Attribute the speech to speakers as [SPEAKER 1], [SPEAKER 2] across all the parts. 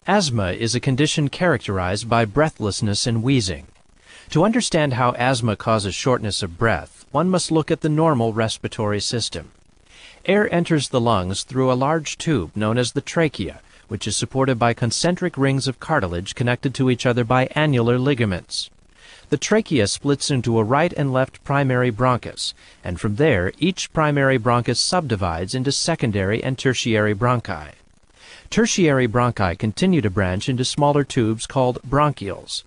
[SPEAKER 1] Asthma is a condition characterized by breathlessness and wheezing. To understand how asthma causes shortness of breath, one must look at the normal respiratory system. Air enters the lungs through a large tube known as the trachea, which is supported by concentric rings of cartilage connected to each other by annular ligaments. The trachea splits into a right and left primary bronchus, and from there each primary bronchus subdivides into secondary and tertiary bronchi. Tertiary bronchi continue to branch into smaller tubes called bronchioles.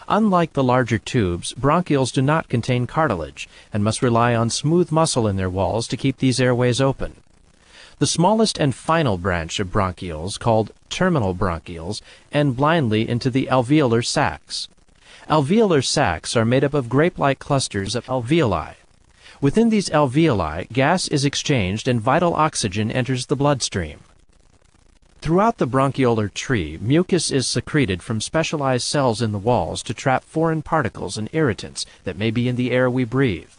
[SPEAKER 1] Unlike the larger tubes, bronchioles do not contain cartilage and must rely on smooth muscle in their walls to keep these airways open. The smallest and final branch of bronchioles, called terminal bronchioles, end blindly into the alveolar sacs. Alveolar sacs are made up of grape-like clusters of alveoli. Within these alveoli, gas is exchanged and vital oxygen enters the bloodstream. Throughout the bronchiolar tree, mucus is secreted from specialized cells in the walls to trap foreign particles and irritants that may be in the air we breathe.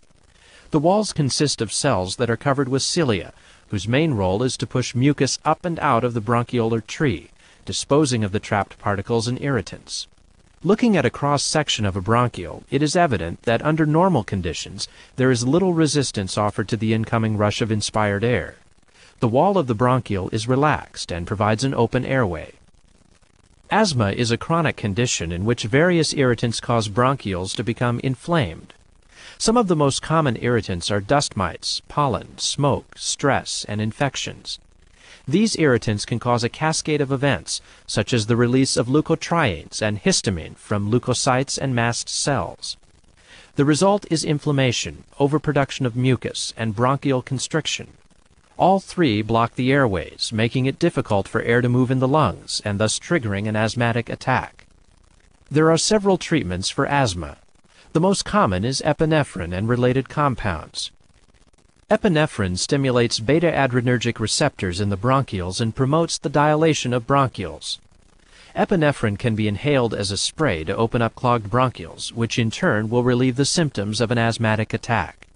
[SPEAKER 1] The walls consist of cells that are covered with cilia, whose main role is to push mucus up and out of the bronchiolar tree, disposing of the trapped particles and irritants. Looking at a cross-section of a bronchiole, it is evident that under normal conditions, there is little resistance offered to the incoming rush of inspired air. The wall of the bronchiole is relaxed and provides an open airway. Asthma is a chronic condition in which various irritants cause bronchioles to become inflamed. Some of the most common irritants are dust mites, pollen, smoke, stress, and infections. These irritants can cause a cascade of events, such as the release of leukotrienes and histamine from leukocytes and mast cells. The result is inflammation, overproduction of mucus, and bronchial constriction. All three block the airways, making it difficult for air to move in the lungs and thus triggering an asthmatic attack. There are several treatments for asthma. The most common is epinephrine and related compounds. Epinephrine stimulates beta-adrenergic receptors in the bronchioles and promotes the dilation of bronchioles. Epinephrine can be inhaled as a spray to open up clogged bronchioles, which in turn will relieve the symptoms of an asthmatic attack.